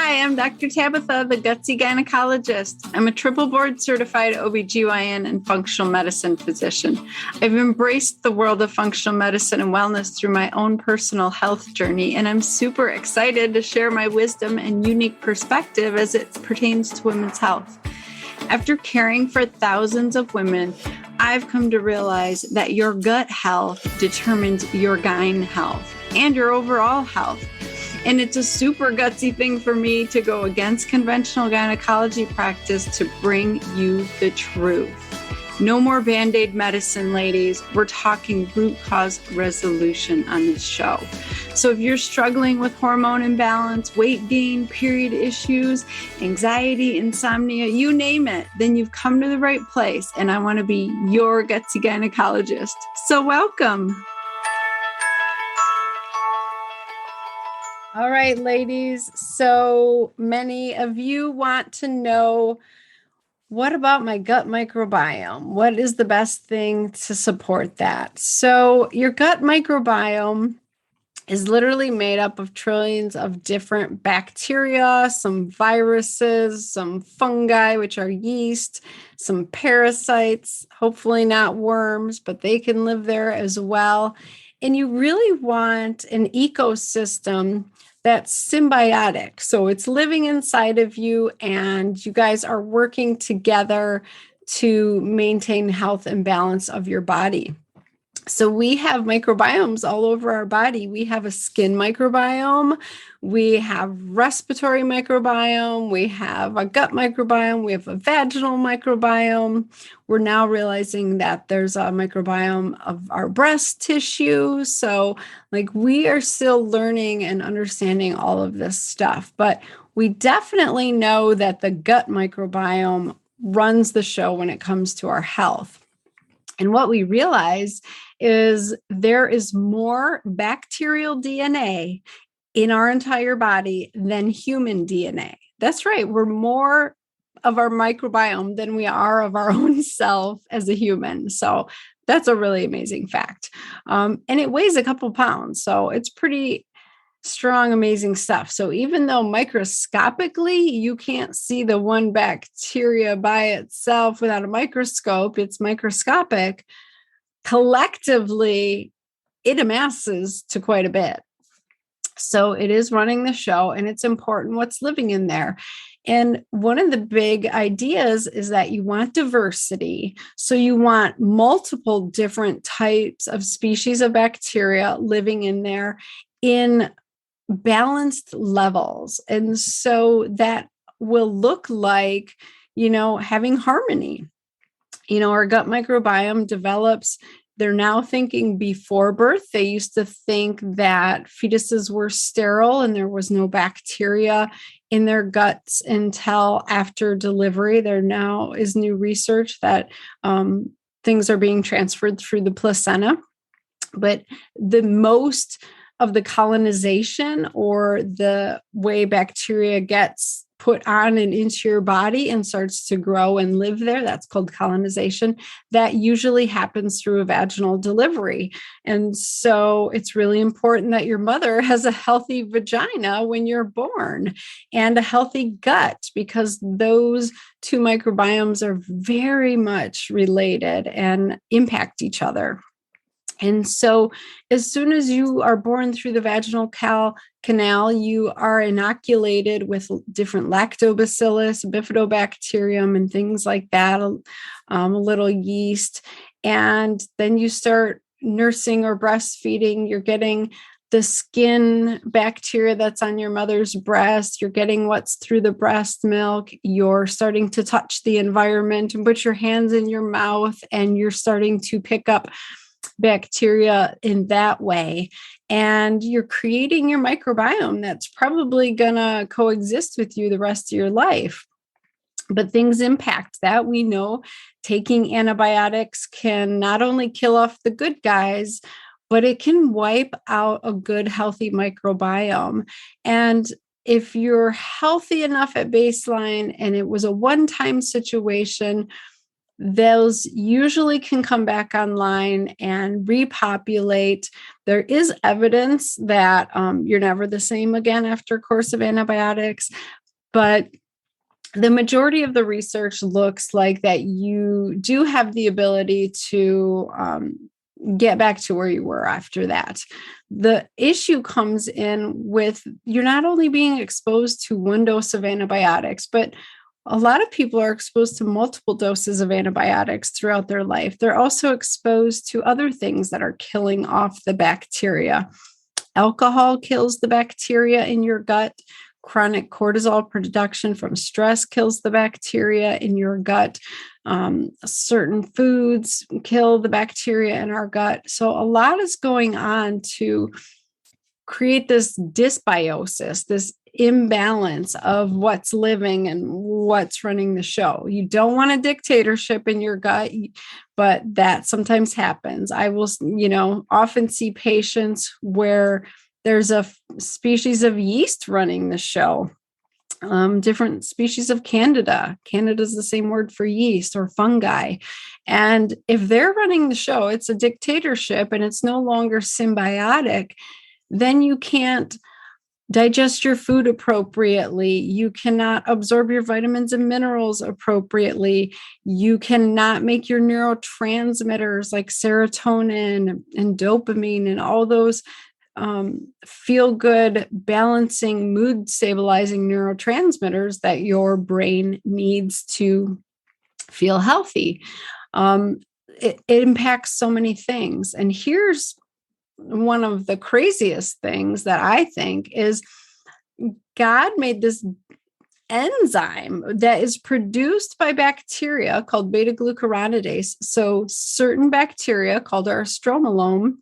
Hi, I'm Dr. Tabitha, the Gutsy Gynecologist. I'm a triple board certified OBGYN and functional medicine physician. I've embraced the world of functional medicine and wellness through my own personal health journey, and I'm super excited to share my wisdom and unique perspective as it pertains to women's health. After caring for thousands of women, I've come to realize that your gut health determines your gyne health and your overall health. And it's a super gutsy thing for me to go against conventional gynecology practice to bring you the truth. No more Band-Aid medicine, ladies. We're talking root cause resolution on this show. So if you're struggling with hormone imbalance, weight gain, period issues, anxiety, insomnia, you name it, then you've come to the right place. And I want to be your gutsy gynecologist. So welcome. All right, ladies. So many of you want to know, what about my gut microbiome? What is the best thing to support that? So your gut microbiome is literally made up of trillions of different bacteria, some viruses, some fungi, which are yeast, some parasites, hopefully not worms, but they can live there as well. And you really want an ecosystem that's symbiotic. So it's living inside of you and you guys are working together to maintain health and balance of your body. So we have microbiomes all over our body. We have a skin microbiome, we have respiratory microbiome, we have a gut microbiome, we have a vaginal microbiome. We're now realizing that there's a microbiome of our breast tissue. So we are still learning and understanding all of this stuff, but we definitely know that the gut microbiome runs the show when it comes to our health. And what we realize is there is more bacterial DNA in our entire body than human DNA. That's right. We're more of our microbiome than we are of our own self as a human. So that's a really amazing fact. And it weighs a couple pounds. So it's pretty strong, amazing stuff. So even though microscopically you can't see the one bacteria by itself without a microscope, it's microscopic, collectively it amasses to quite a bit. So it is running the show and it's important what's living in there. And one of the big ideas is that you want diversity. So you want multiple different types of species of bacteria living in there in balanced levels. And so that will look like, having harmony. Our gut microbiome develops. They're now thinking before birth. They used to think that fetuses were sterile and there was no bacteria in their guts until after delivery. There now is new research that things are being transferred through the placenta. But the most of the colonization or the way bacteria gets put on and into your body and starts to grow and live there, that's called colonization. That usually happens through a vaginal delivery. And so it's really important that your mother has a healthy vagina when you're born and a healthy gut, because those two microbiomes are very much related and impact each other. And so as soon as you are born through the vaginal canal, you are inoculated with different lactobacillus, bifidobacterium, and things like that, a little yeast. And then you start nursing or breastfeeding. You're getting the skin bacteria that's on your mother's breast. You're getting what's through the breast milk. You're starting to touch the environment and put your hands in your mouth, and you're starting to pick up bacteria in that way. And you're creating your microbiome that's probably going to coexist with you the rest of your life. But things impact that. We know taking antibiotics can not only kill off the good guys, but it can wipe out a good, healthy microbiome. And if you're healthy enough at baseline and it was a one-time situation, those usually can come back online and repopulate. There is evidence that you're never the same again after a course of antibiotics, But the majority of the research looks like that you do have the ability to get back to where you were after that. The issue comes in with you're not only being exposed to one dose of antibiotics, but a lot of people are exposed to multiple doses of antibiotics throughout their life. They're also exposed to other things that are killing off the bacteria. Alcohol kills the bacteria in your gut. Chronic cortisol production from stress kills the bacteria in your gut. Certain foods kill the bacteria in our gut. So a lot is going on to create this dysbiosis, this imbalance of what's living and what's running the show. You don't want a dictatorship in your gut, but that sometimes happens. I will, often see patients where there's a species of yeast running the show, different species of Candida. Candida is the same word for yeast or fungi. And if they're running the show, it's a dictatorship and it's no longer symbiotic, then you can't digest your food appropriately. You cannot absorb your vitamins and minerals appropriately. You cannot make your neurotransmitters like serotonin and dopamine and all those feel good, balancing, mood stabilizing neurotransmitters that your brain needs to feel healthy. It impacts so many things. And here's one of the craziest things that I think is God made this enzyme that is produced by bacteria called beta-glucuronidase. So certain bacteria called our stromalome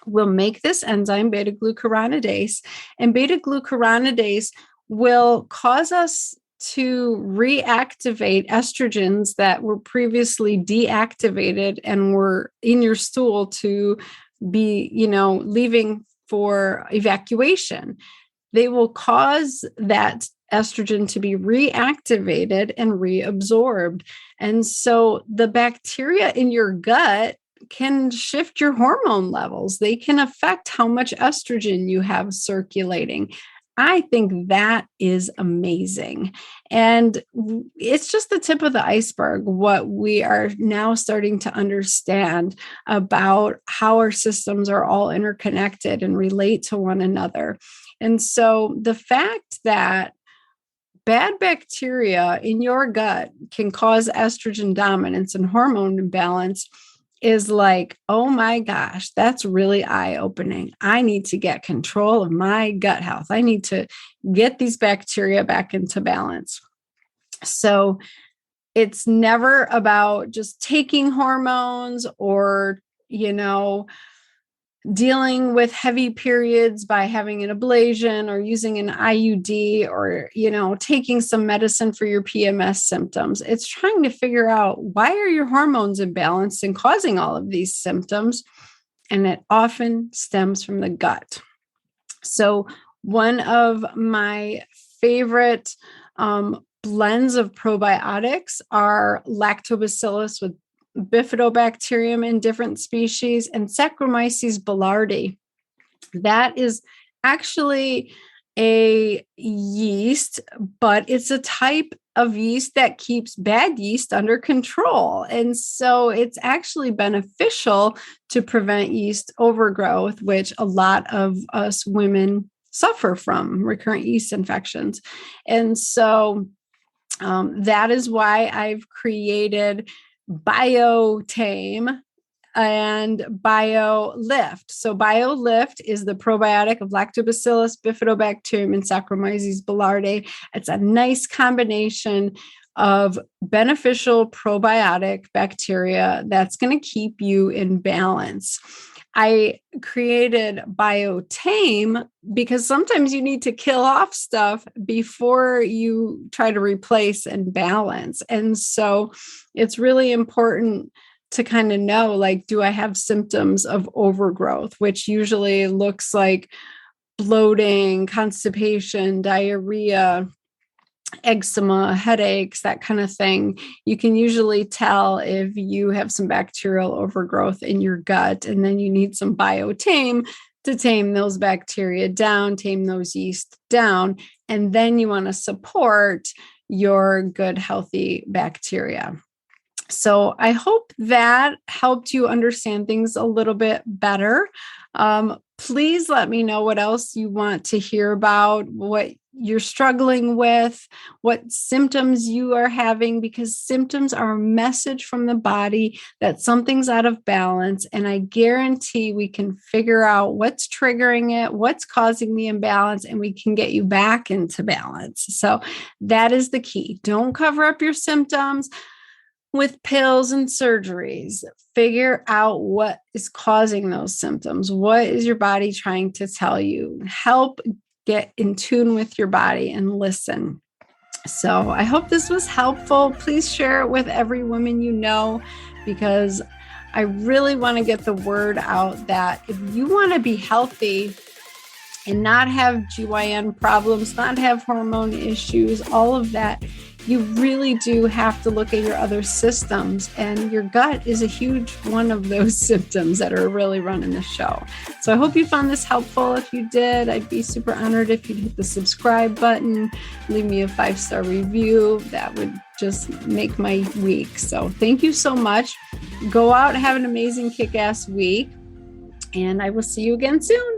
will make this enzyme beta-glucuronidase, and beta-glucuronidase will cause us to reactivate estrogens that were previously deactivated and were in your stool to be, leaving for evacuation. They will cause that estrogen to be reactivated and reabsorbed. And so the bacteria in your gut can shift your hormone levels. They can affect how much estrogen you have circulating. I think that is amazing. And it's just the tip of the iceberg, what we are now starting to understand about how our systems are all interconnected and relate to one another. And so the fact that bad bacteria in your gut can cause estrogen dominance and hormone imbalance is like, oh my gosh, that's really eye-opening. I need to get control of my gut health. I need to get these bacteria back into balance. So it's never about just taking hormones or, dealing with heavy periods by having an ablation or using an IUD or, taking some medicine for your PMS symptoms. It's trying to figure out why are your hormones imbalanced and causing all of these symptoms. And it often stems from the gut. So one of my favorite blends of probiotics are lactobacillus with bifidobacterium in different species and Saccharomyces boulardii. That is actually a yeast, but it's a type of yeast that keeps bad yeast under control. And so it's actually beneficial to prevent yeast overgrowth, which a lot of us women suffer from, recurrent yeast infections. And so that is why I've created BioTame and BioLift. So BioLift is the probiotic of Lactobacillus, Bifidobacterium, and Saccharomyces boulardii. It's a nice combination of beneficial probiotic bacteria that's going to keep you in balance. I created BioTame because sometimes you need to kill off stuff before you try to replace and balance. And so it's really important to kind of know, like, do I have symptoms of overgrowth, which usually looks like bloating, constipation, diarrhea, eczema, headaches, that kind of thing. You can usually tell if you have some bacterial overgrowth in your gut, and then you need some BioTame to tame those bacteria down, tame those yeast down, and then you want to support your good, healthy bacteria. So I hope that helped you understand things a little bit better. Please let me know what else you want to hear about, what you're struggling with, what symptoms you are having, because symptoms are a message from the body that something's out of balance. And I guarantee we can figure out what's triggering it, what's causing the imbalance, and we can get you back into balance. So that is the key. Don't cover up your symptoms with pills and surgeries. Figure out what is causing those symptoms. What is your body trying to tell you? Help get in tune with your body and listen. So I hope this was helpful. Please share it with every woman you know, because I really want to get the word out that if you want to be healthy and not have GYN problems, not have hormone issues, all of that, you really do have to look at your other systems, and your gut is a huge one of those symptoms that are really running the show. So I hope you found this helpful. If you did, I'd be super honored if you'd hit the subscribe button, leave me a 5-star review. That would just make my week. So thank you so much. Go out, have an amazing kick-ass week, and I will see you again soon.